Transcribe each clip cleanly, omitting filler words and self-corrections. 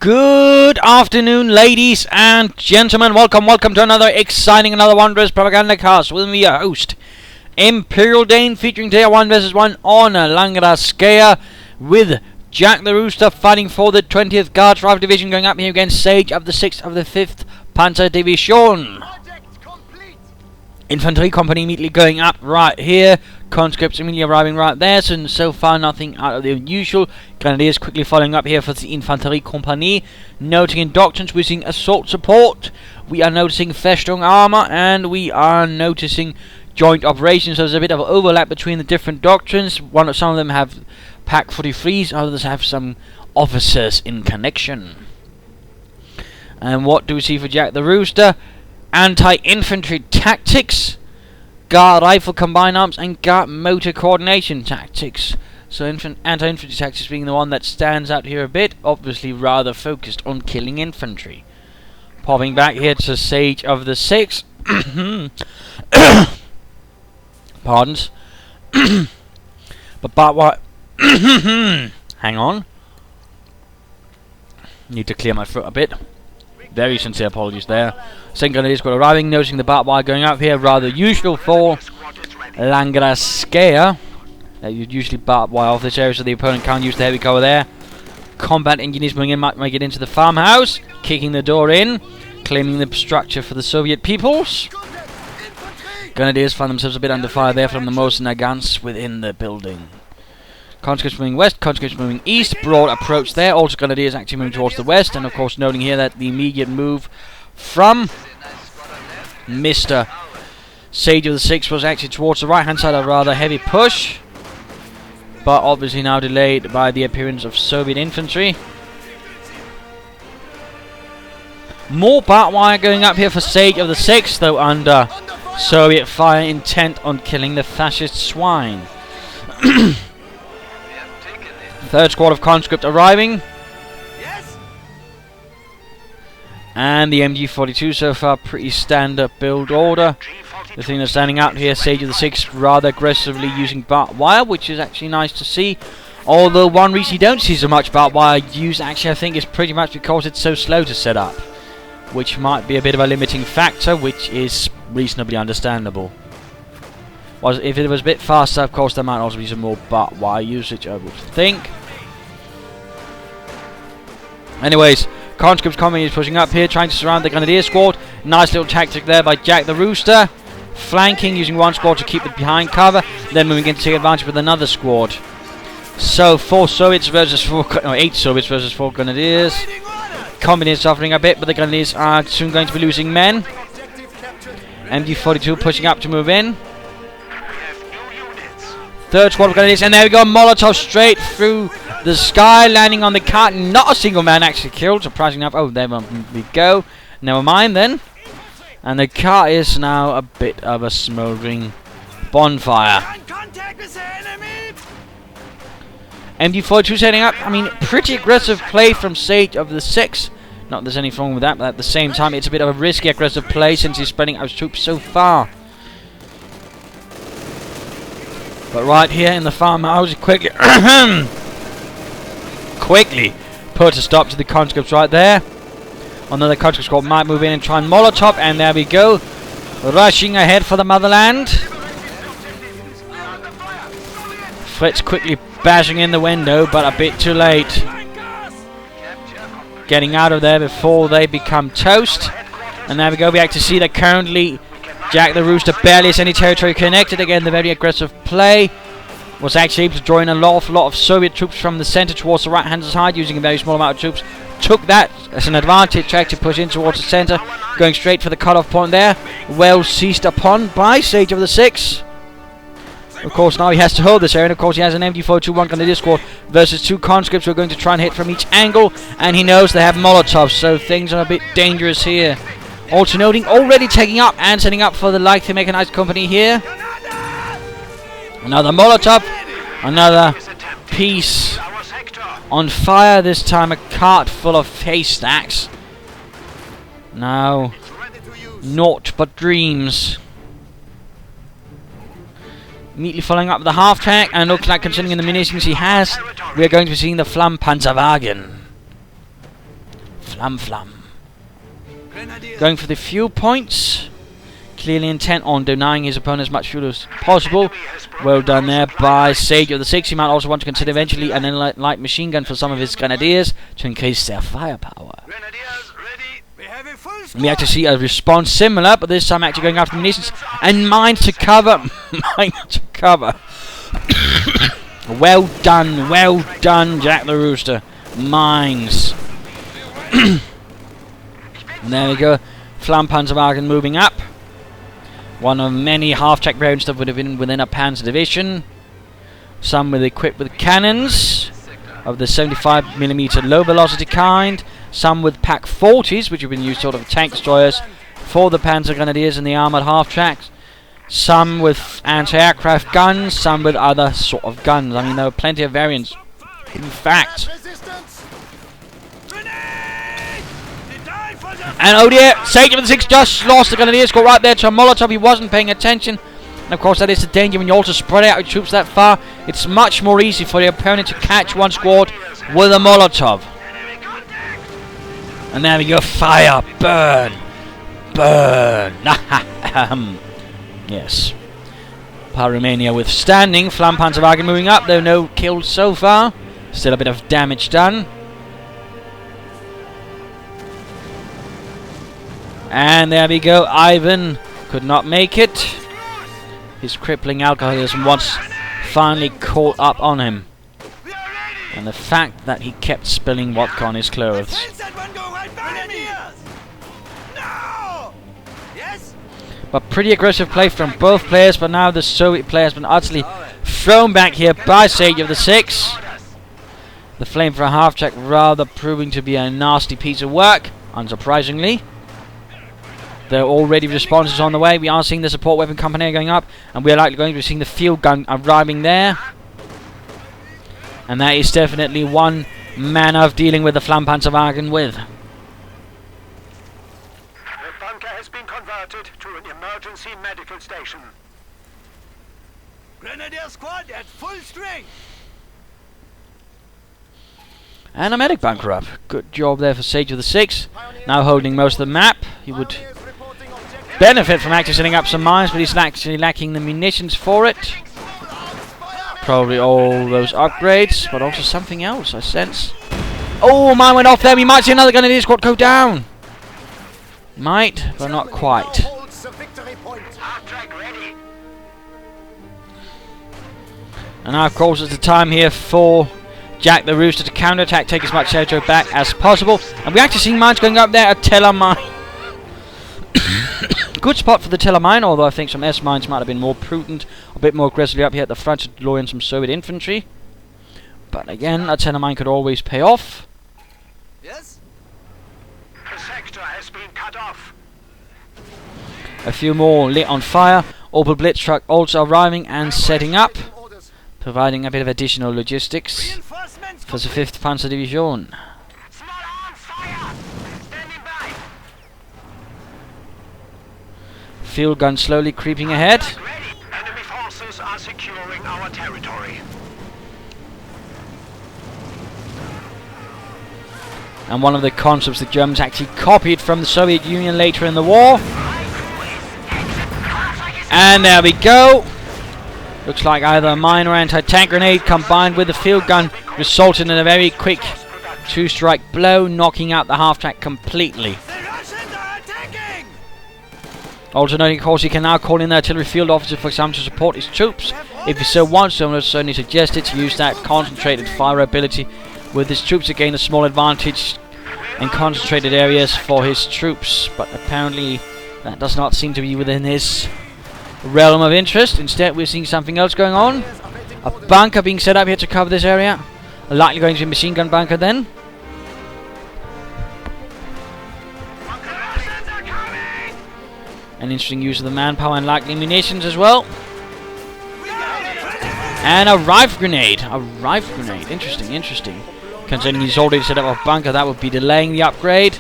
Good afternoon, ladies and gentlemen. Welcome to another exciting, another wondrous Propagandacast with me, your host, Imperial Dane, featuring today a 1 vs 1 on Langraskaya with Jacktherooster fighting for the 20th Guards Rifle Division, going up here against Sageofthesix of the 5th Panzer Division. Infantry company immediately going up right here. Conscripts immediately arriving right there. So far nothing out of the usual. Grenadiers quickly following up here for the Infantry Company. Noting in doctrines we're seeing assault support. We are noticing Festung armor. And we are noticing joint operations. So there's a bit of overlap between the different doctrines. Some of them have Pack 43s. Others have some officers in connection. And what do we see for Jacktherooster? Anti-infantry tactics, guard rifle combined arms, and guard motor coordination tactics. So anti-infantry tactics being the one that stands out here a bit, obviously rather focused on killing infantry. Popping back here to Sageofthesix. Pardons. but what? Hang on. Need to clear my throat a bit. Very sincere apologies there. Second Grenadier Squad arriving, noticing the barbed wire going up here, rather usual for Langraskaya. You'd usually barbed wire off this area so the opponent can't use the heavy cover there. Combat engineers moving in, might make it into the farmhouse, kicking the door in, claiming the structure for the Soviet peoples. Grenadiers find themselves a bit under fire there from the Mosin guns within the building. Conscripts moving west, conscripts moving east, broad approach there. Also Grenadiers actually moving towards the west, and of course noting here that the immediate move from Mr. Sageofthesix was actually towards the right hand side, a rather heavy push, but obviously now delayed by the appearance of Soviet infantry. More barbed wire going up here for Sageofthesix, though under Soviet fire, intent on killing the fascist swine. Third squad of conscript arriving. Yes. And the MG42 so far, pretty standard build order. The thing that's standing out here, Sageofthesix rather aggressively using barbed wire, which is actually nice to see. Although one reason you don't see so much barbed wire used, actually I think is pretty much because it's so slow to set up, which might be a bit of a limiting factor, which is reasonably understandable. If it was a bit faster, of course, there might also be some more barbed wire usage, I would think. Anyways, conscripts company is pushing up here, trying to surround the Grenadier squad. Nice little tactic there by Jacktherooster. Flanking, using one squad to keep it behind cover, then moving in to take advantage with another squad. So, 8 Soviets versus 4 Grenadiers. Company is suffering a bit, but the Grenadiers are soon going to be losing men. MG42 pushing up to move in. Third squad of Grenadiers, and there we go, Molotov straight through the sky, landing on the cart. Not a single man actually killed, surprisingly enough. Oh, there we go. Never mind then. And the cart is now a bit of a smouldering bonfire. MG42 setting up. I mean, pretty aggressive play from Sageofthesix. Not that there's anything wrong with that, but at the same time, it's a bit of a risky aggressive play since he's spreading out his troops so far. But right here in the farmhouse, he quickly put a stop to the conscripts right there. Another conscript squad might move in and try and Molotov, and there we go. Rushing ahead for the motherland. Fritz quickly bashing in the window, but a bit too late. Getting out of there before they become toast. And there we go, we actually see that currently Jacktherooster barely has any territory connected. Again, the very aggressive play was actually able to draw in an awful lot of Soviet troops from the center towards the right hand side, using a very small amount of troops. Took that as an advantage to actually push in towards the center, going straight for the cutoff point there. Well seized upon by Sageofthesix. Of course, now he has to hold this area, and of course he has an MG42 1 Grenadier squad versus 2 conscripts who are going to try and hit from each angle, and he knows they have Molotovs, so things are a bit dangerous here. Also noting, already taking up and setting up for the lightly mechanized company here. Another Molotov, another piece on fire, this time a cart full of haystacks. Now, naught but dreams. Immediately following up with the half-track, and looks like considering the munitions he has, we are going to be seeing the Flammpanzerwagen. Flam Flam. Going for the fuel points. Clearly intent on denying his opponent as much fuel as possible. Well done there by Sageofthesix. He might also want to consider eventually an light machine gun for some of his grenadiers to increase their firepower. We actually see a response similar, but this time actually going after the munitions and mines to cover. Mines to cover. Well done, Jacktherooster. Mines. And there we go. Flampanzerwagen moving up. One of many half-track variants that would have been within a Panzer division. Some equipped with cannons of the 75mm low-velocity kind. Some with Pak 40s, which have been used sort of tank destroyers for the Panzer Grenadiers and the armoured half-tracks. Some with anti-aircraft guns, some with other sort of guns. I mean, there were plenty of variants. In fact. And oh dear, Sageofthesix just lost the Grenadiers. Got right there to a Molotov. He wasn't paying attention. And of course, that is the danger when you also spread out your troops that far. It's much more easy for the opponent to catch one squad with a Molotov. And there we go. Fire. Burn. Burn. Yes. Pyromania withstanding. Flampanzerwagen moving up, though no kills so far. Still a bit of damage done. And there we go. Ivan could not make it. His crippling alcoholism once finally caught up on him. And the fact that he kept spilling vodka on his clothes. But pretty aggressive play from both players, but now the Soviet player has been utterly thrown back here by Sageofthesix. The flame for a half-track rather proving to be a nasty piece of work, unsurprisingly. There are already responses on the way. We are seeing the support weapon company going up, and we are likely going to be seeing the field gun arriving there. And that is definitely one manner of dealing with the Flampanzerwagen with. The bunker has been converted to an emergency medical station. Grenadier squad at full strength. And a medic bunker up. Good job there for Sageofthesix. Now holding most of the map. He would benefit from actually setting up some mines, but he's actually lacking the munitions for it. Probably all those upgrades, but also something else, I sense. Oh, mine went off there. We might see another Grenadier squad go down. Might, but not quite. And now, of course, it's the time here for Jacktherooster to counter-attack, take as much territory back as possible. And we actually see mines going up there. A Teller mine. Good spot for the Teller mine, although I think some S mines might have been more prudent, a bit more aggressively up here at the front to lure in some Soviet infantry. But again, a Teller mine could always pay off. Yes? The sector has been cut off. A few more lit on fire. Opel Blitz truck also arriving and setting up, providing a bit of additional logistics for the 5th Panzer Division. Field gun slowly creeping ahead. Enemy forces are securing our territory. And one of the concepts the Germans actually copied from the Soviet Union later in the war. And there we go. Looks like either a mine or anti-tank grenade combined with the field gun resulted in a very quick two-strike blow, knocking out the half-track completely. Also noting, of course, he can now call in the artillery field officer, for example, to support his troops. If he so wants to, I would certainly suggest it to use that concentrated fire ability with his troops to gain a small advantage in concentrated areas for his troops. But apparently that does not seem to be within his realm of interest. Instead, we're seeing something else going on. A bunker being set up here to cover this area. Likely going to be a machine gun bunker then. An interesting use of the manpower and likely munitions as well. And a rifle grenade. A rifle grenade. Interesting, interesting. Considering he's already set up a bunker, that would be delaying the upgrade.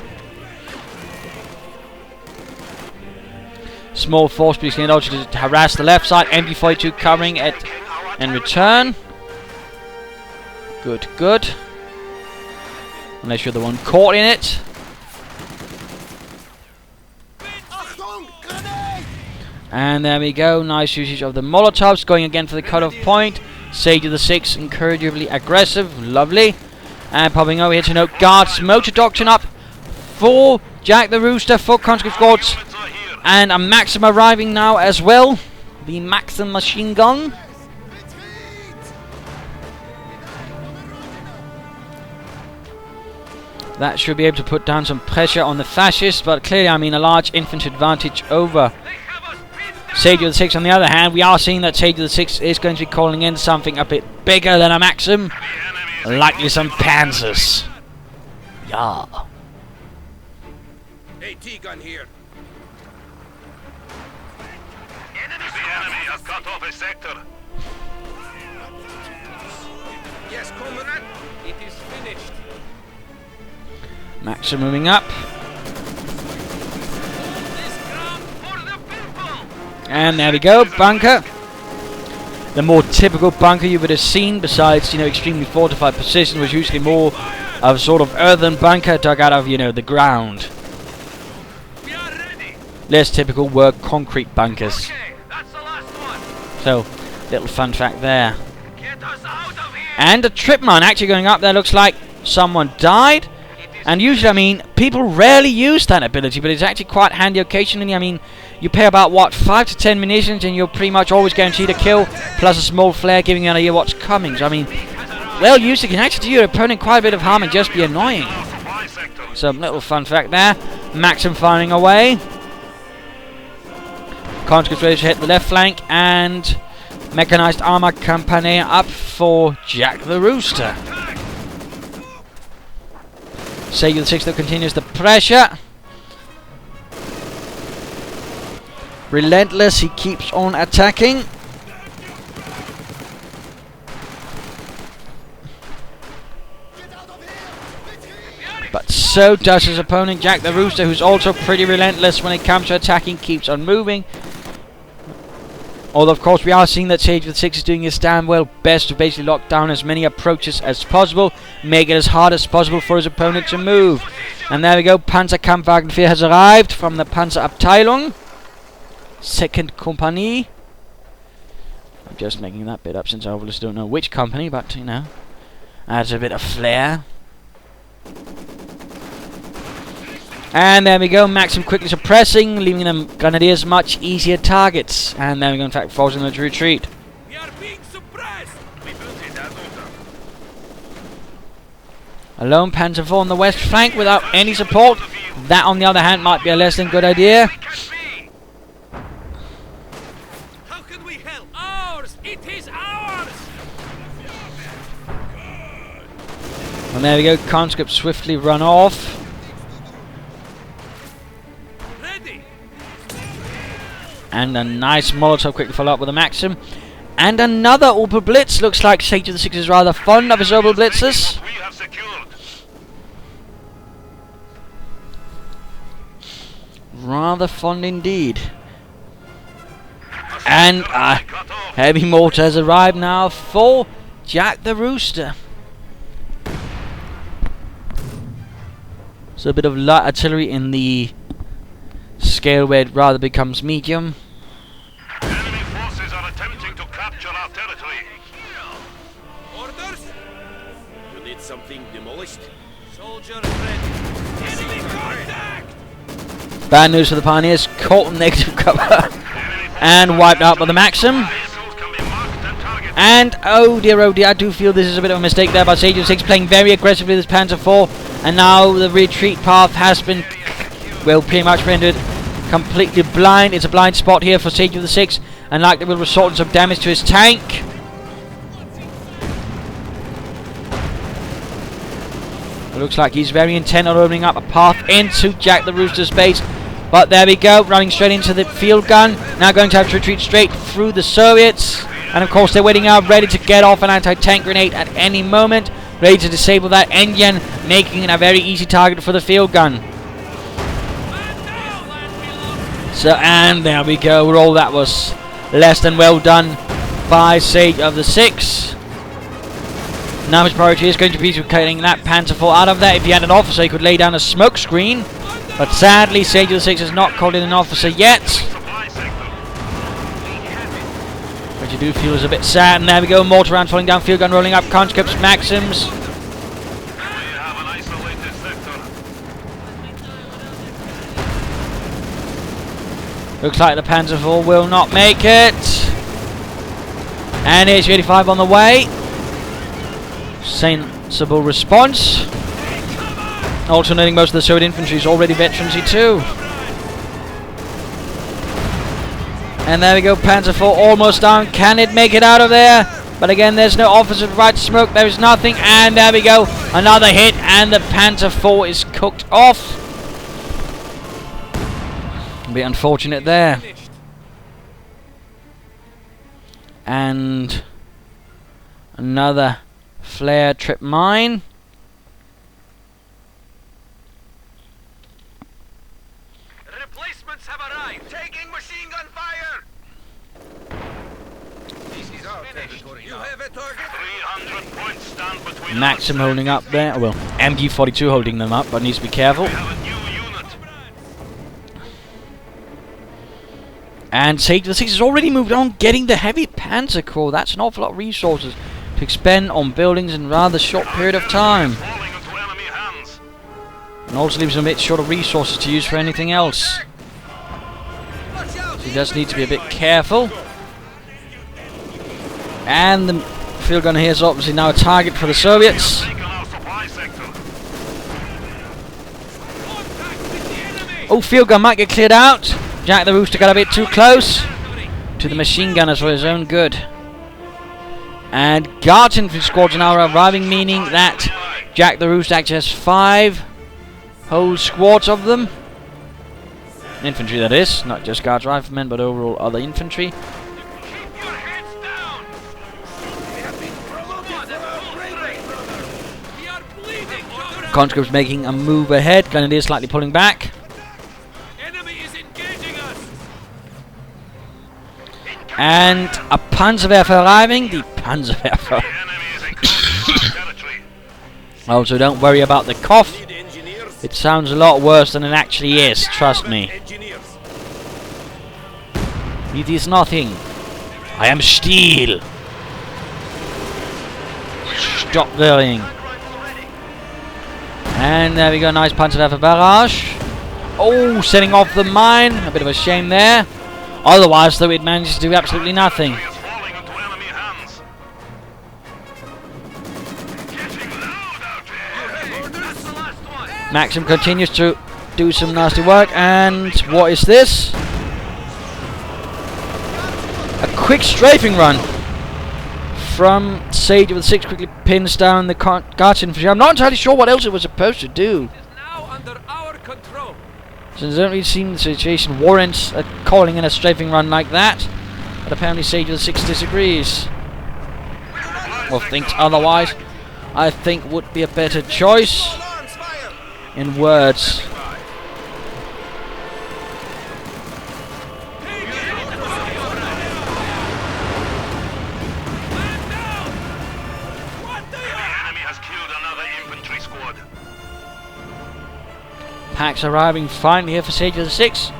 Small force being sent out to harass the left side. MG42 covering it in return. Good, good. Unless you're the one caught in it. And there we go. Nice usage of the Molotovs. Going again for the cut-off point. Sageofthesix, encouragingly aggressive. Lovely. And popping over here to note guards. Motor Doctrine up for Jacktherooster, for conscript squads. And a Maxim arriving now as well. The Maxim machine gun. That should be able to put down some pressure on the fascists, but clearly, I mean, a large infantry advantage over Sageofthesix. On the other hand, we are seeing that Sageofthesix is going to be calling in something a bit bigger than a Maxim, likely some Panzers. Yeah. AT gun here. The enemy has cut off a sector. Yes, comrade. It is finished. Maxim moving up. And there we go, bunker. The more typical bunker you would have seen, besides, extremely fortified position, was usually more of a sort of earthen bunker dug out of, the ground. Less typical were concrete bunkers. So, little fun fact there. And a trip mine actually going up there. Looks like someone died. And usually, I mean, people rarely use that ability, but it's actually quite handy occasionally. I mean, you pay about, 5 to 10 munitions, and you're pretty much always guaranteed a kill, plus a small flare giving you an idea what's coming. So, I mean, well used, it can actually do your opponent quite a bit of harm and just be annoying. So, little fun fact there. Maxim firing away. Conscripts ready to hit the left flank, and mechanized armor company up for Jacktherooster. Sageofthesix though continues the pressure. Relentless, he keeps on attacking. But so does his opponent Jacktherooster, who's also pretty relentless when it comes to attacking, keeps on moving. Although, of course, we are seeing that Sageofthesix is doing his damn well best to basically lock down as many approaches as possible, make it as hard as possible for his opponent to move. And there we go, Panzerkampfwagen 4 has arrived from the Panzerabteilung, 2nd Company. I'm just making that bit up since I obviously don't know which company, but, adds a bit of flair. And there we go, Maxim quickly suppressing, leaving them Grenadiers much easier targets. And there we go, in fact, forcing them to retreat. We are being suppressed. A lone Panzer IV on the west flank without any support. That, on the other hand, might be a less than good idea. How can we help? Ours! It is ours! And there we go, conscripts swiftly run off. And a nice Molotov quickly follow up with a Maxim. And another Opel Blitz. Looks like Sageofthesix is rather fond of his Opel Blitzes. Rather fond indeed. And a heavy mortar has arrived now for Jacktherooster. So a bit of light artillery in the scale where it rather becomes medium. Enemy forces are attempting to capture our territory. Orders? You need something demolished? Soldier ready. Enemy contact! Bad news for the Pioneers. Caught in negative cover. And wiped out by the Maxim. And oh dear, I do feel this is a bit of a mistake there by Sageofthesix, playing very aggressively with this Panzer IV. And now the retreat path has been, well, pretty much rendered completely blind. It's a blind spot here for Sageofthesix, and likely will result in some damage to his tank. It looks like he's very intent on opening up a path into Jacktherooster's base. But there we go, running straight into the field gun. Now going to have to retreat straight through the Soviets. And of course they're waiting out, ready to get off an anti-tank grenade at any moment. Ready to disable that engine, making it a very easy target for the field gun. So, and there we go. All that was less than well done by Sageofthesix. Now his priority is going to be to getting that Panzer IV out of there. If he had an officer, he could lay down a smoke screen. But sadly, Sageofthesix has not called in an officer yet. you do feel is a bit sad. And there we go, mortar round falling down, field gun rolling up, conscripts, Maxims. Looks like the Panzer IV will not make it. And here's 85 on the way. Sensible response. Alternating, most of the Soviet infantry is already veterans too. And there we go, Panzer IV almost down. Can it make it out of there? But again, there's no officer to right smoke. There is nothing. And there we go, another hit. And the Panzer IV is cooked off. A bit unfortunate there. And another flare trip mine. Replacements have arrived. Taking machine gun fire. This is our territory. You have a target. 300 points stand between Maxim holding up there. Well, MG42 holding them up, but needs to be careful. We have a new unit. And Sageofthesix has already moved on, getting the heavy Panzer Corps. That's an awful lot of resources to expend on buildings in a rather short period of time. Falling into enemy hands. And also leaves him a bit short of resources to use for anything else. So he does need to be a bit careful. And the field gun here is obviously now a target for the Soviets. Taken our supply sector. Oh, field gun might get cleared out. Jacktherooster got a bit too close to the machine gunners for his own good. And Guards infantry squads are now arriving, meaning that Jacktherooster actually has 5 whole squads of them. Infantry, that is, not just Guards riflemen, but overall other infantry. Keep your heads down. We have been promoted for our bravery. We are bleeding, Comrade. Conscripts making a move ahead. Grenadiers slightly pulling back. Enemy is engaging us. And a Panzerwerfer arriving. The Panzerwerfer. The enemy is encroaching on our territory. Also, don't worry about the cough. It sounds a lot worse than it actually is, trust me. It is nothing. I am steel. Stop worrying. And there we go, nice Panzerwerfer barrage. Oh, setting off the mine. A bit of a shame there. Otherwise, though, it manages to do absolutely nothing. Enemy is falling into enemy hands. Getting loud out there. That's the last one. Maxim continues to do some nasty work. And what is this? A quick strafing run from Sageofthesix, quickly pins down the Guards infantry. I'm not entirely sure what else it was supposed to do. It is now under our control. So it doesn't really seem the situation warrants calling in a strafing run like that. But apparently Sageofthesix disagrees. Or thinks otherwise. I think would be a better choice in words. Packs arriving finally here for Sageofthesix.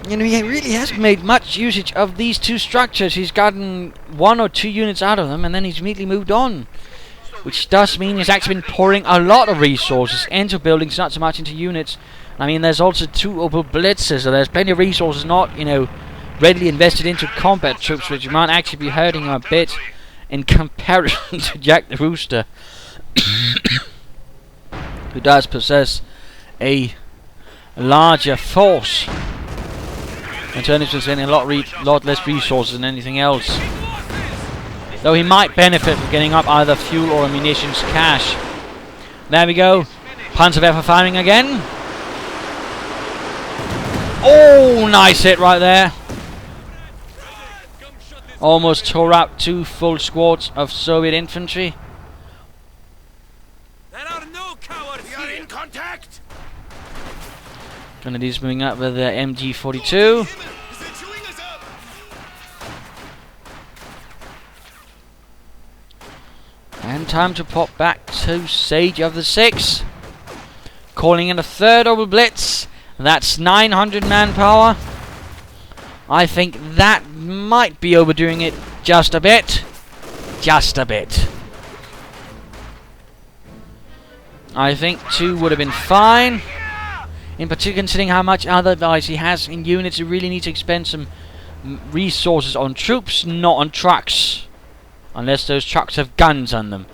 You know, he really hasn't made much usage of these 2 structures. He's gotten 1 or 2 units out of them, and then he's immediately moved on. Which does mean he's actually been pouring a lot of resources into buildings, not so much into units. I mean, there's also 2 Opel Blitzers, so there's plenty of resources not, you know, readily invested into combat troops, which might actually be hurting him a bit in comparison to Jacktherooster, who does possess a larger force. In terms of spending a lot less resources than anything else. Though he might benefit from getting up either fuel or a munitions cache. There we go. Panzerwerfer firing again. Oh, nice hit right there. Almost tore out 2 full squads of Soviet infantry. There are no cowards. We are in contact. Grenadiers moving up with the MG42. And time to pop back to Sageofthesix. Calling in a 3rd Opel Blitz. That's 900 manpower. I think that might be overdoing it just a bit. Just a bit. I think 2 would have been fine. In particular, considering how much otherwise he has in units, he really needs to expend some resources on troops, not on trucks. Unless those trucks have guns on them.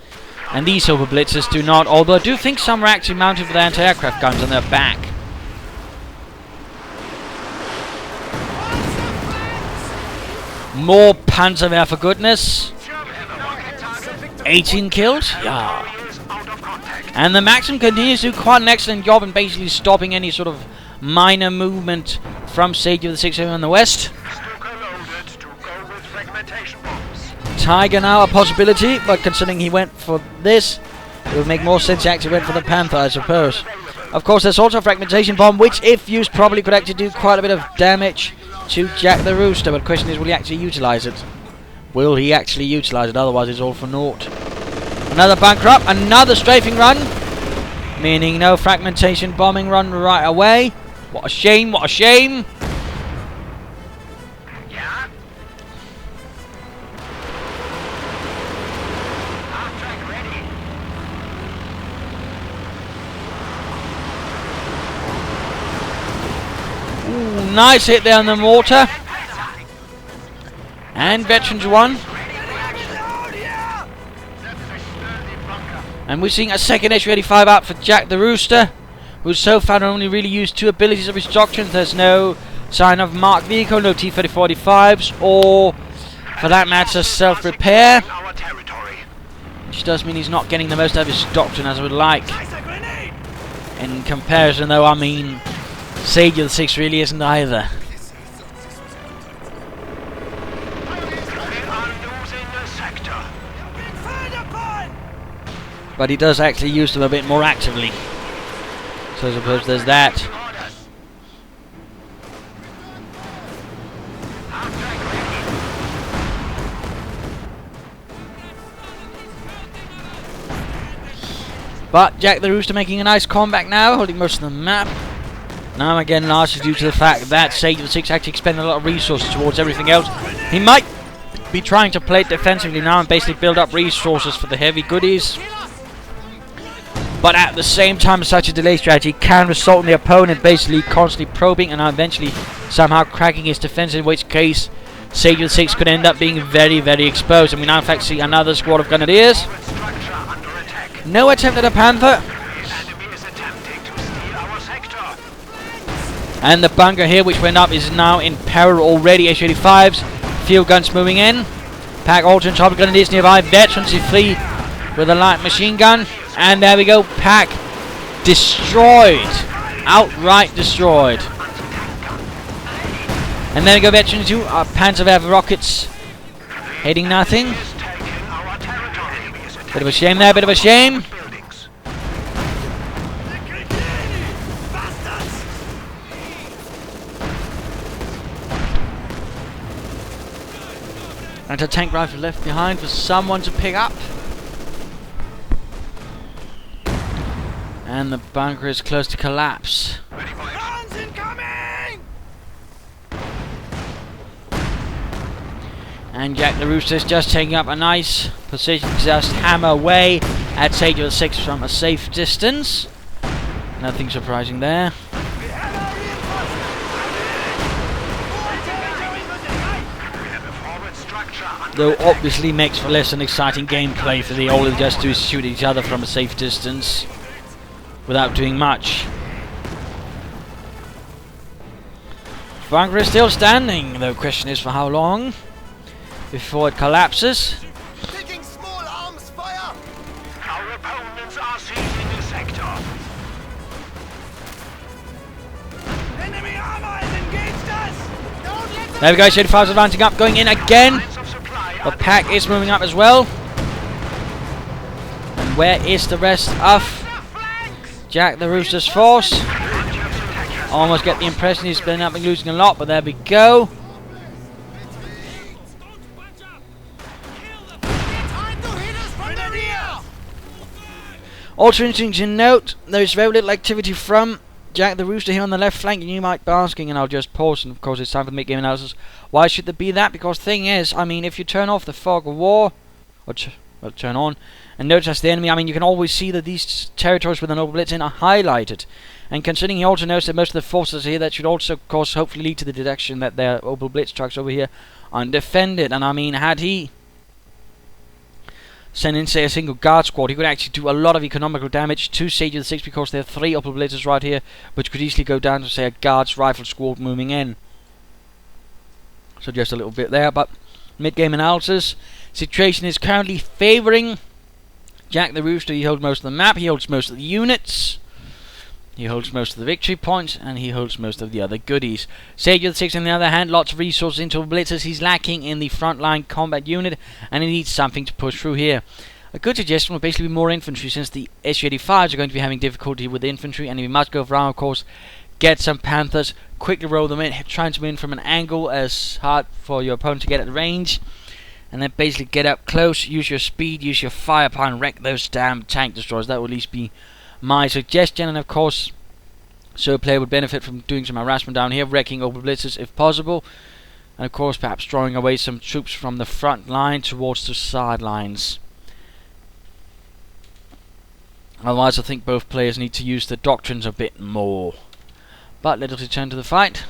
And these Silver Blitzers do not, although I do think some are actually mounted with anti-aircraft guns on their back. More Panzerwehr for goodness. 18 kills? Yeah. And the Maxim continues to do quite an excellent job in basically stopping any sort of minor movement from Sageofthesix over in the west. Tiger now a possibility, but considering he went for this, it would make more sense he actually went for the Panther, I suppose. Of course, there's also a fragmentation bomb, which, if used, probably could actually do quite a bit of damage to Jacktherooster, but the question is, will he actually utilize it? Will he actually utilize it? Otherwise, it's all for naught. Another bunker up, another strafing run, meaning no fragmentation bombing run right away. What a shame, what a shame. Ooh, nice hit there on the mortar. And Veterans 1. And we're seeing a second SU-85 out for Jacktherooster, who's so far only really used 2 abilities of his doctrine. There's no sign of marked vehicle, no T-35s, or, for that matter, self-repair. Which does mean he's not getting the most out of his doctrine as I would like. In comparison, though, I mean, Sageofthesix really isn't either. But he does actually use them a bit more actively. So I suppose there's that. But Jacktherooster making a nice comeback now, holding most of the map. Now again, largely due to the fact that Sageofthesix actually expended a lot of resources towards everything else. He might be trying to play it defensively now and basically build up resources for the heavy goodies. But at the same time, such a delay strategy can result in the opponent basically constantly probing and eventually somehow cracking his defense, in which case Sageofthesix could end up being very, very exposed. And we now in fact see another squad of Grenadiers. No attempt at a Panther. And the bunker here, which went up, is now in peril already. SU-85s, field guns moving in. Pack also on top of Grenadiers nearby. Veterans is free with a light machine gun. And there we go, Pack destroyed. Outright destroyed. And there we go, Veterans 2. Panzerwehr rockets hitting nothing. Bit of a shame there, bit of a shame. And a tank rifle left behind for someone to pick up. And the bunker is close to collapse. Guns incoming! And Jacktherooster is just taking up a nice position to just hammer away at Sageofthesix from a safe distance. Nothing surprising there. Though obviously makes for less an exciting gameplay for the all they just do is shoot each other from a safe distance without doing much. Bunker is still standing, though question is for how long before it collapses. Taking small arms fire! Our opponents are seizing the sector. Enemy armor has engaged us! Don't let them. There we go, SU-85s advancing up, going in again. The Pack is moving up as well. And where is the rest of Jacktherooster's force? Almost get the impression he's been up and losing a lot, but there we go. Also interesting to note, there is very little activity from Jacktherooster here on the left flank, and you might be asking, and I'll just pause, and of course it's time for the mid-game analysis. Why should there be that? Because thing is, I mean, if you turn off the fog of war, or turn on, and notice the enemy, I mean, you can always see that these territories with an Opel Blitz in are highlighted. And considering he also knows that most of the forces here, that should also, of course, hopefully lead to the deduction that their Opel Blitz trucks over here are undefended. And I mean, had he sent in, say, a single guard squad, he could actually do a lot of economical damage to Sageofthesix, because there are 3 Opel Blitzes right here, which could easily go down to, say, a guard's rifle squad moving in. So just a little bit there, but mid-game analysis. Situation is currently favouring Jacktherooster. He holds most of the map, he holds most of the units, he holds most of the victory points, and he holds most of the other goodies. Sageofthesix, on the other hand, lots of resources into blitzers. He's lacking in the frontline combat unit, and he needs something to push through here. A good suggestion would basically be more infantry, since the Su-85s are going to be having difficulty with infantry, and if you must go for armor, of course, get some Panthers, quickly roll them in, try to win from an angle as hard for your opponent to get at range, and then basically get up close, use your speed, use your firepower, and wreck those damn tank destroyers. That would at least be my suggestion. And of course, so a player would benefit from doing some harassment down here, wrecking Opel Blitzes if possible, and of course perhaps drawing away some troops from the front line towards the sidelines. Otherwise, I think both players need to use the doctrines a bit more. But let us return to the fight.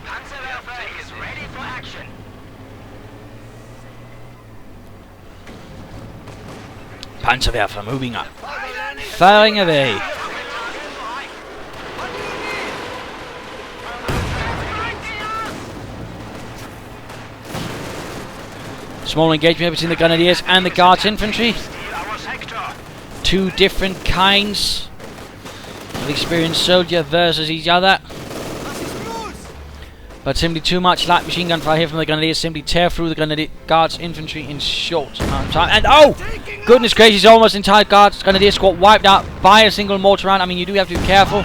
Panzerwerfer is ready for action. Panzerwerfer moving up, firing away. Small engagement between the Grenadiers and the Guards infantry. 2 different kinds of experienced soldier versus each other. But simply too much light machine gun fire here from the Grenadiers, simply tear through the Guards infantry in short amount of time. And oh! Goodness gracious, almost entire Guards Grenadier squad wiped out by a single mortar round. I mean, you do have to be careful.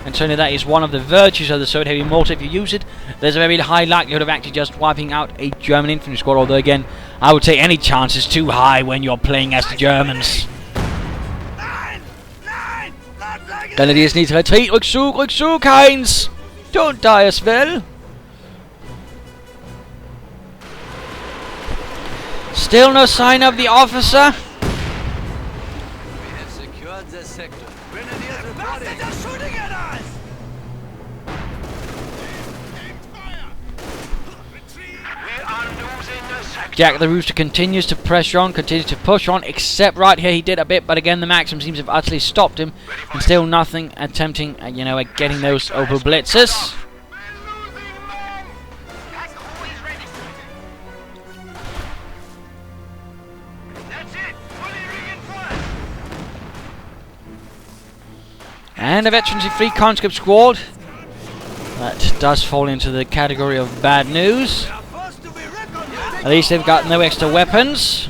And certainly that is one of the virtues of the Soviet heavy mortar. If you use it, there's a very high likelihood of actually just wiping out a German infantry squad. Although again, I would say any chance is too high when you're playing as the Germans. Grenadiers need to retreat. Rückzug, Heinz! Don't die as well. Still no sign of the officer. We have secured the sector. Grenadiers reporting. They're shooting at us! We are losing the sector. Jacktherooster continues to pressure on, continues to push on, except right here he did a bit, but again the Maxim seems to have utterly stopped him, and still nothing attempting, at getting those Opel Blitzes. And a veteran-free conscript squad. That does fall into the category of bad news. At least they've got no extra weapons.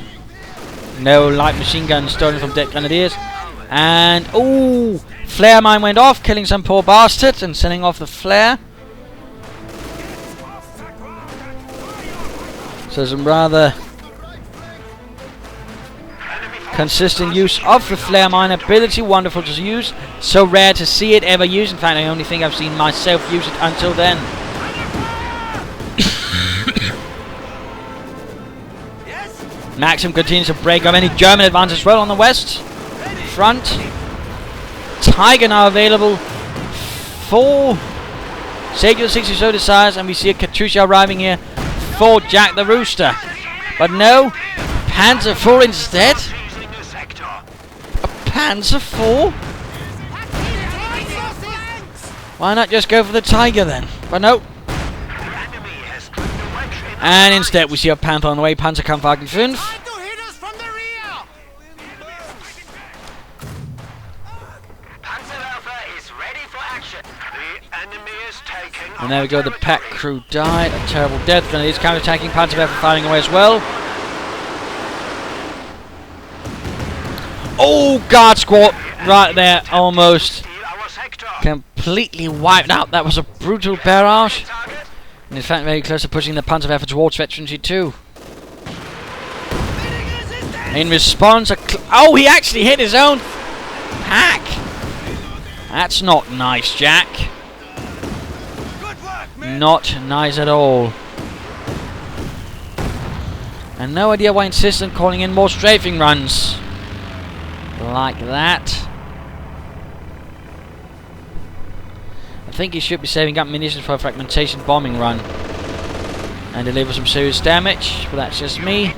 No light machine guns stolen from dead Grenadiers. And, ooh! Flare mine went off, killing some poor bastards and sending off the flare. So some rather consistent use of the flare mine ability, wonderful to use, so rare to see it ever used. In fact, I only think I've seen myself use it until then. Maxim continues to break up any German advance as well on the west front. Tiger now available for Sageofthesix, so decides, and we see a Katyusha arriving here for Jacktherooster. But no, Panzer IV instead. A Panzer IV? Why not just go for the Tiger then? But no. And instead we see a Panther on the way, Panzerkampfwagen 5. And there we go, the pack crew died. A terrible death. Grenadiers counter-attacking, Panzerwerfer firing away as well. Oh, guard squad right there, almost completely wiped out. That was a brutal barrage. And in fact, very close to pushing the Panzerwerfer towards veterancy too. In response, oh, he actually hit his own attack! That's not nice, Jack. Good work, man. Not nice at all. And no idea why I insist on calling in more strafing runs. Like that. I think he should be saving up munitions for a fragmentation bombing run. And deliver some serious damage. But that's just me.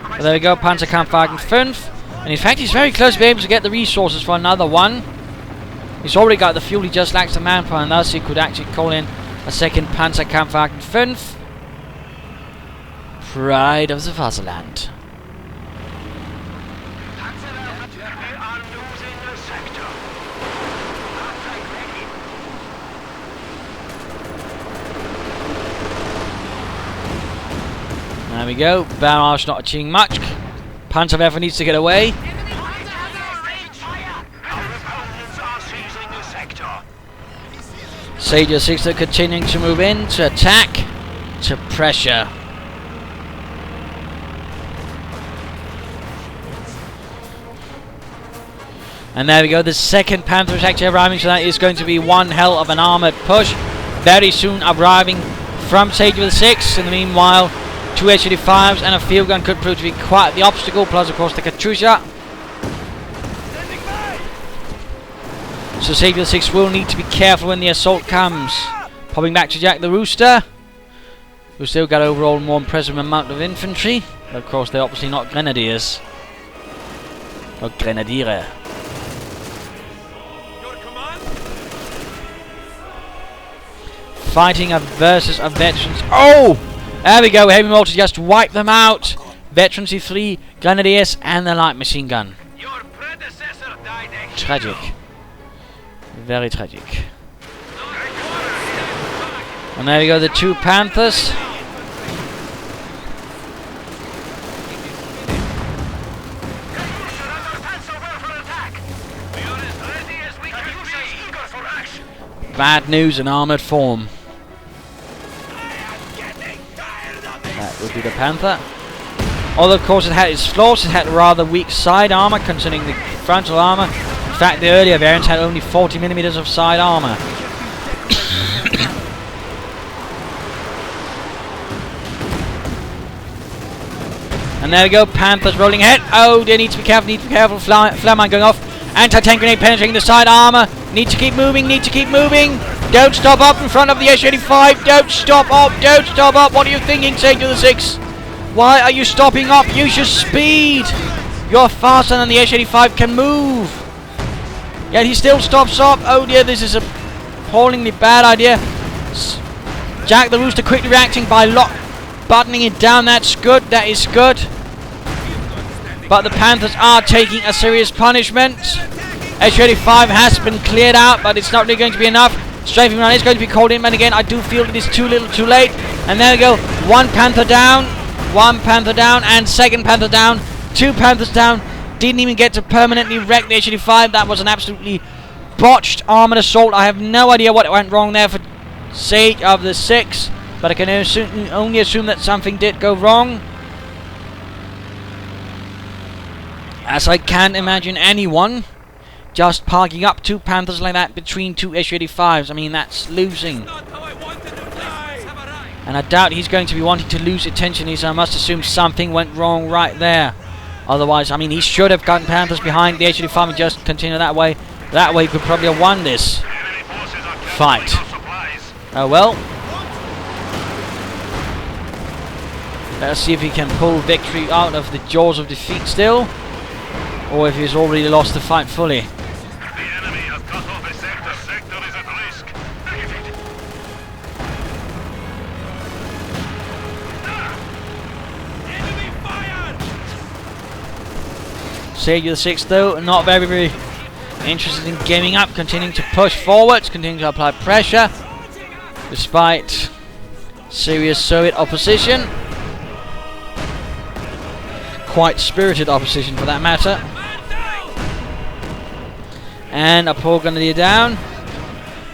But there we go, Panzerkampfwagen 5. And in fact, he's very close to be able to get the resources for another one. He's already got the fuel, he just lacks the manpower, and thus he could actually call in a second Panzerkampfwagen 5. Pride of the Fatherland. There we go, barrage not achieving much. Panzerwerfer needs to get away. Sageofthesix are continuing to move in, to attack, to pressure. And there we go, the second Panther is actually arriving, so that is going to be one hell of an armoured push. Very soon arriving from Sageofthesix. In the meanwhile, 2 H-85s and a field gun could prove to be quite the obstacle, plus of course the Katyusha. So Sageofthesix will need to be careful when the assault comes. Popping back to Jacktherooster, who still got overall more impressive amount of infantry. But of course they're obviously not grenadiers. Or grenadiere. Fighting versus a veterans. Oh! There we go, heavy mortar just wipe them out. Veterans E3, grenadiers, and the light machine gun. Your predecessor died. Tragic. Very tragic. And there we go, the 2 Panthers. Bad news in armoured form. That would be the Panther. Although of course it had its flaws, it had rather weak side armour concerning the frontal armour. In fact, the earlier variants had only 40mm of side armour. And there we go, Panthers rolling ahead. Oh, they need to be careful, flare mine going off. Anti-tank grenade penetrating the side armour. Need to keep moving, Don't stop up in front of the H-85. Don't stop up. What are you thinking, Sageofthesix? Why are you stopping up? Use your speed. You're faster than the H-85 can move. Yet he still stops up. Oh dear, this is a appallingly bad idea. Jacktherooster quickly reacting by buttoning it down. That's good. That is good. But the Panthers are taking a serious punishment. H-85 has been cleared out, but it's not really going to be enough. Strafing run is going to be called in, and again, I do feel it is too little, too late. And there we go. 1 Panther down, and 2nd Panther down. 2 Panthers down. Didn't even get to permanently wreck the H-85. That was an absolutely botched armoured assault. I have no idea what went wrong there for Sageofthesix, but I can only assume that something did go wrong, as I can't imagine anyone just parking up 2 Panthers like that between 2 H-85s. I mean, that's losing. And I doubt he's going to be wanting to lose attention, so I must assume something went wrong right there. Otherwise, I mean, he should have gotten Panthers behind the H-85 and just continue that way. That way he could probably have won this fight. Oh well. Let's see if he can pull victory out of the jaws of defeat still, or if he's already lost the fight fully. The enemy has cut off a sector. Sector is at risk. Enemy fire! Sageofthesix, though, not very interested in gaming up, continuing to push forwards, continuing to apply pressure, despite serious Soviet opposition. Quite spirited opposition for that matter. And a poor grenadier down.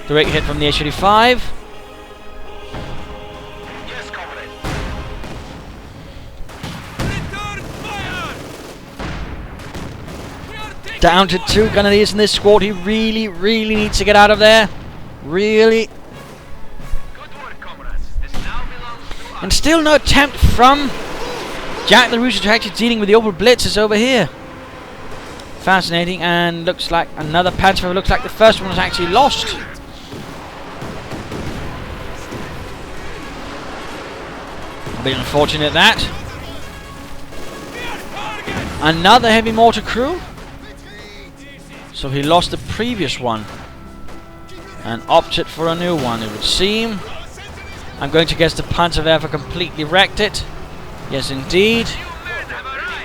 Direct hit from the H-85. Yes, comrade. Return fire! We are taking Down to 2 grenadiers in this squad. He really, really needs to get out of there. Really. Good work, comrades. This now belongs to us. And still no attempt from Jacktherooster to actually dealing with the Opel Blitzers over here. Fascinating, and looks like another Panzer. Looks like the first one was actually lost. A bit unfortunate that. Another heavy mortar crew. So he lost the previous one and opted for a new one, it would seem. I'm going to guess the Panzerwerfer completely wrecked it. Yes, indeed.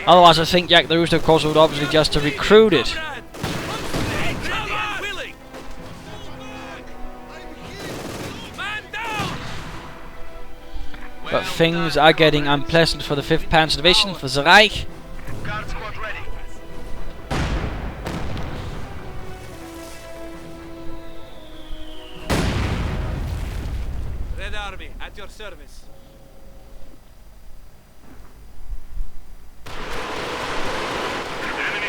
Otherwise, I think Jacktherooster, of course, would obviously just have recruit it. But things are getting unpleasant for the 5th Panzer Division, for the Reich. Guard squad ready. Red Army, at your service. Enemy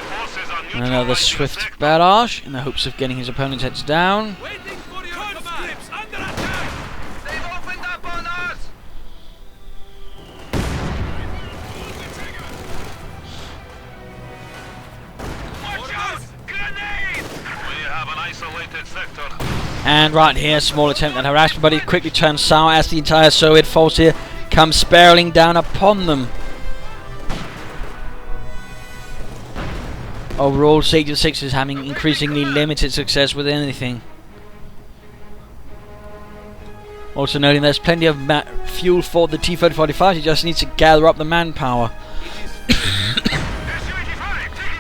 forces are And another swift barrage in the hopes of getting his opponent's heads down. Waiting for your conscripts under attack. They've opened up on us. Watch out! Grenade! We have an isolated sector. And right here, small attempt at harassment, but it quickly turns sour as the entire Soviet force here comes spiraling down upon them. Overall, Sageofthesix is having increasingly limited success with anything. Also noting there's plenty of fuel for the T-3045, he just needs to gather up the manpower.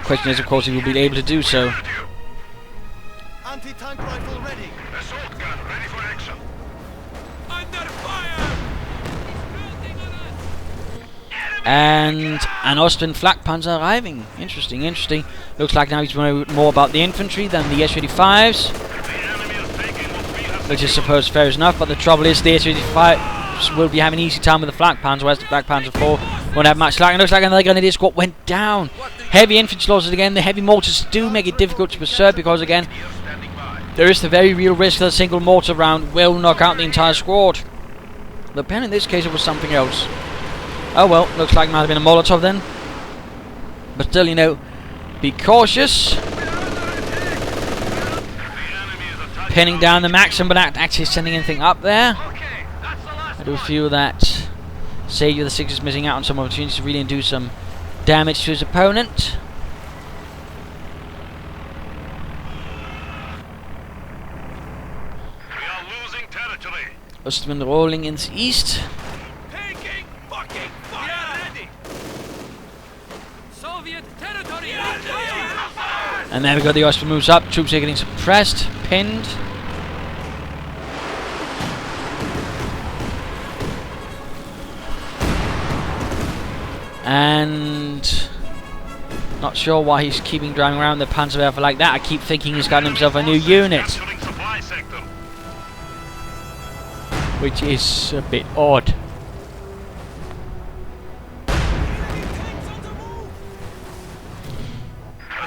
Question is, of course, if he will be able to do so. Anti-tank rifle ready. Assault gun ready for action. Under fire. And an Austrian flak panzer arriving. Interesting, interesting. Looks like now he's worried more about the infantry than the S-35s. The enemy is taking what we have. Which is supposed fair enough, but the trouble is the S-35s will be having an easy time with the flak panzer, whereas the Black Panzer IV won't have much slack. And looks like another grenadier squad went down. Heavy infantry losses again. The heavy mortars do make it difficult to preserve because, again, there is the very real risk that a single mortar round will knock out the entire squad. The pen in this case it was something else. Oh well, looks like it might have been a Molotov then. But still, you know, be cautious. Pinning down the Maxim, but not actually sending anything up there. Okay, that's the last I do feel that Sageofthesix is missing out on some opportunities to really do some damage to his opponent. We are losing territory. Ostman rolling in the east. Taking fucking fire. We are ready. Soviet territory under fire. And there we go, the Ostman moves up. Troops are getting suppressed, pinned. And not sure why he's keeping driving around the Panzerwerfer like that. I keep thinking he's gotten himself a new unit, Capturing supply sector. which is a bit odd. The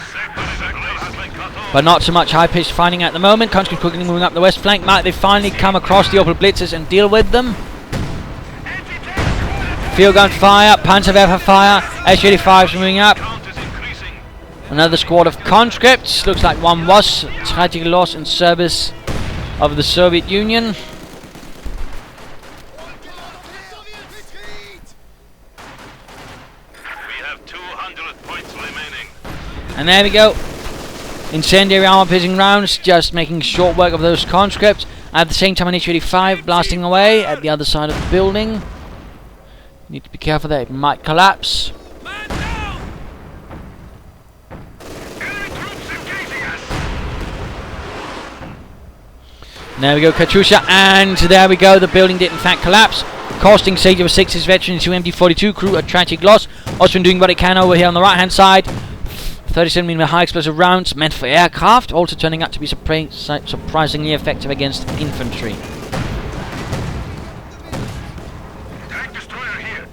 sector has been cut off. But not so much high-pitched fighting at the moment. Conscripts quickly moving up the west flank. Might they finally come across the Opel Blitzers and deal with them? Field gun fire, Panzerwerfer fire, S-35s moving up. Count is increasing. Another squad of conscripts. Looks like one was tragic loss in service of the Soviet Union. We have 200 points remaining. And there we go. Incendiary armor-piercing rounds, just making short work of those conscripts. At the same time, an H-85 blasting away at the other side of the building. Need to be careful there, it might collapse. Man down. Enemy troops engaging us. And there we go, Katyusha, and there we go, the building did in fact collapse, costing Sageofthesix's veterans to MD-42 crew a tragic loss. Austrian doing what it can over here on the right-hand side. 37mm high explosive rounds meant for aircraft, also turning out to be surprisingly effective against infantry. Tank destroyer here.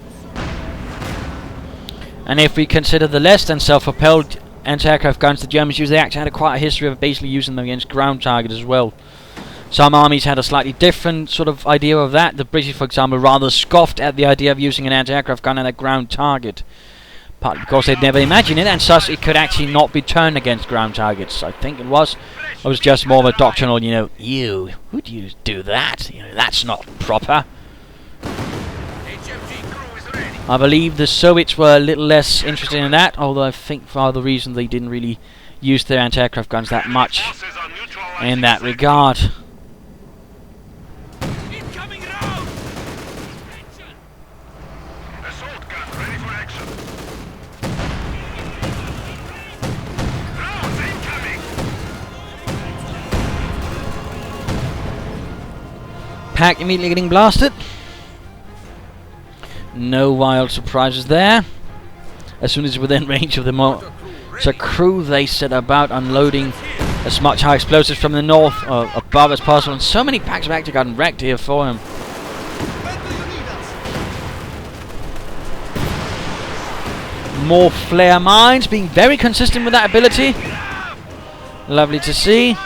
And if we consider the less than self-propelled anti-aircraft guns the Germans used. They actually had quite a history of basically using them against ground targets as well. Some armies had a slightly different sort of idea of that. The British, for example, rather scoffed at the idea of using an anti-aircraft gun on a ground target. Partly because they'd never imagined it, and thus it could actually not be turned against ground targets. I think it was just more of a doctrinal, you know, would you do that? You know, that's not proper. I believe the Soviets were a little less interested in that, although I think for other reasons they didn't really use their anti-aircraft guns that much in that regard. Incoming round! Assault gun ready for action. Rounds incoming. Pack immediately getting blasted. No wild surprises there. As soon as it's within range of the crew, they set about unloading as much high explosives from the north above as possible, and so many packs have actually gotten wrecked here for him. More flare mines, being very consistent with that ability. Lovely to see.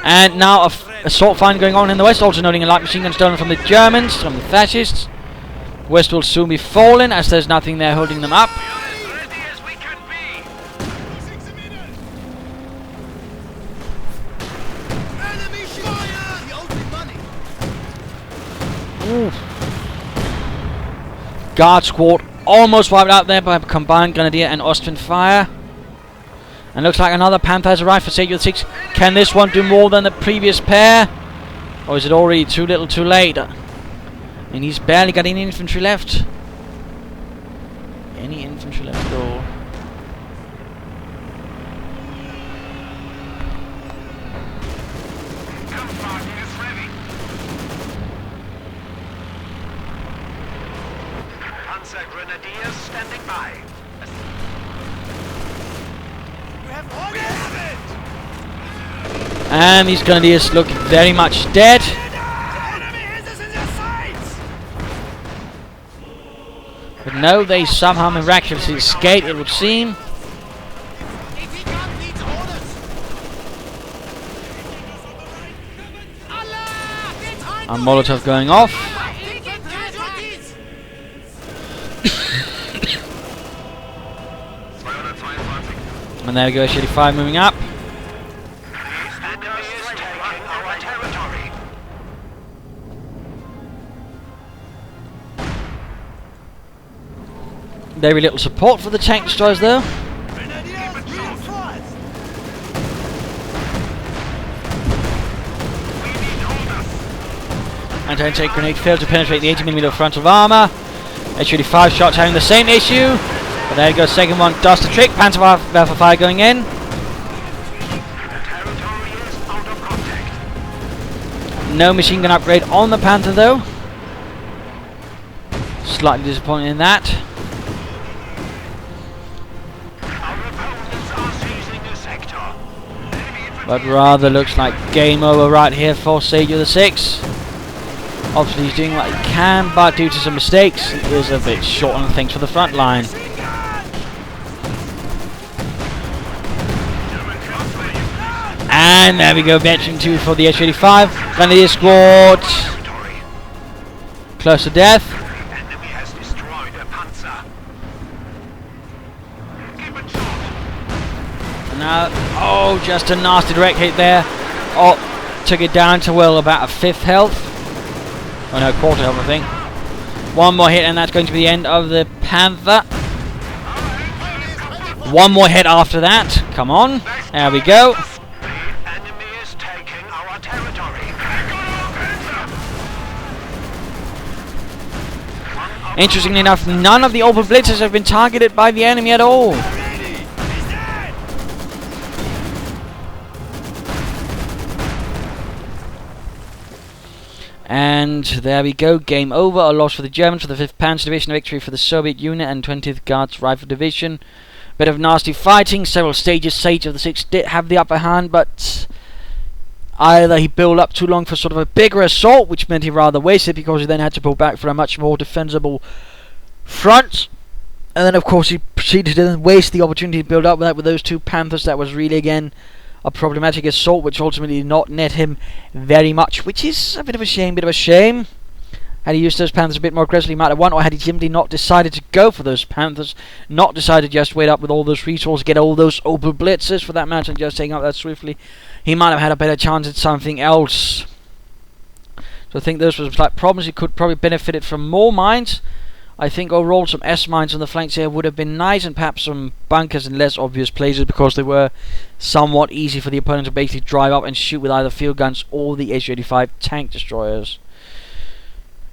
And now assault fire going on in the west, also noting a light machine gun stolen from the Germans, from the fascists. West will soon be fallen, as there's nothing there holding them up. Ooh. Guard squad almost wiped out there by combined Grenadier and Austrian fire. And looks like another Panther has arrived for Sageofthesix. Can this one do more than the previous pair? Or is it already too little too late? And he's barely got any infantry left. Any infantry left at all. Panzer Grenadiers standing by. We have orders! And these Grenadiers look very much dead. But no, they somehow miraculously escaped, it would seem. A Molotov going off. And there we go, 85 moving up. Very little support for the tank destroyers though. Anti-tank grenade failed to penetrate the 80mm frontal armor. H-35 shots having the same issue. But there goes second one, does the trick. Panzerwerfer fire going in. No machine gun upgrade on the Panther though. Slightly disappointed in that. But rather looks like game over right here for Sageofthesix. Obviously he's doing what he can, but due to some mistakes, he is a bit short on things for the front line. And there we go, veteran 2 for the H-85. Grenadier squad close to death. Enemy has destroyed a Panzer. Keep it short. Now, oh, just a nasty direct hit there. Oh, took it down to, well, about a fifth health. Oh no, quarter health, I think. One more hit and that's going to be the end of the Panther. One more hit after that. Come on. There we go. Enemy is taking our territory. Interestingly enough, none of the open blitzers have been targeted by the enemy at all. And there we go, game over. A loss for the Germans for the 5th Panzer Division, a victory for the Soviet unit and 20th Guards Rifle Division. Bit of nasty fighting, several stages. Sageofthesix did have the upper hand, but either he built up too long for sort of a bigger assault, which meant he rather wasted because he then had to pull back for a much more defensible front, And then, of course, he proceeded to then waste the opportunity to build up with those two Panthers. That was really, again, a problematic assault, which ultimately did not net him very much, which is a bit of a shame. Had he used those Panthers a bit more aggressively, he might have won, or had he simply not decided to go for those Panthers, not decided to just wait up with all those resources, get all those Opel Blitzers for that match, and just taking up that swiftly, he might have had a better chance at something else. So I think those were like problems. He could probably benefited from more mines. I think overall some S mines on the flanks here would have been nice, and perhaps some bunkers in less obvious places, because they were somewhat easy for the opponent to basically drive up and shoot with either field guns or the Su-85 tank destroyers.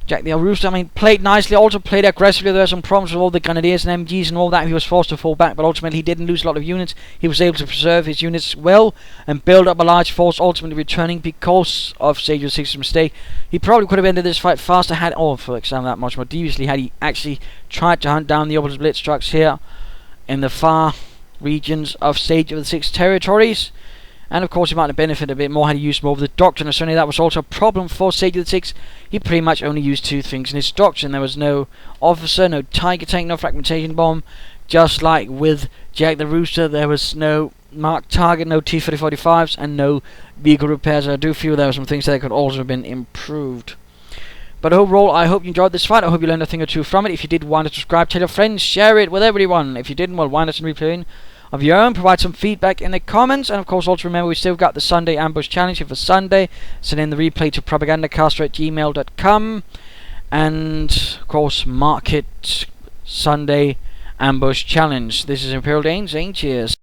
Jacktherooster, I mean, played nicely, also played aggressively. There were some problems with all the Grenadiers and MGs and all that. He was forced to fall back, but ultimately he didn't lose a lot of units. He was able to preserve his units well and build up a large force, ultimately returning because of Sageofthesix's mistake. He probably could have ended this fight faster had, or for example, that much more deviously, had he actually tried to hunt down the Opel Blitz trucks here in the far regions of Sageofthesix territories. And of course he might have benefited a bit more had he used more of the doctrine, and certainly that was also a problem for Sageofthesix. He pretty much only used two things in his doctrine. There was no officer, no tiger tank, no fragmentation bomb. Just like with Jacktherooster, there was no marked target, no T-3045s, and no vehicle repairs. I do feel there were some things that could also have been improved. But overall, I hope you enjoyed this fight. I hope you learned a thing or two from it. If you did, why not subscribe, tell your friends, share it with everyone. If you didn't, well, why not replaying of your own, provide some feedback in the comments, and of course also remember we still got the Sunday Ambush Challenge here for Sunday. Send in the replay to propagandacast@gmail.com, and of course mark it Sunday Ambush Challenge. This is Imperial Dane saying cheers.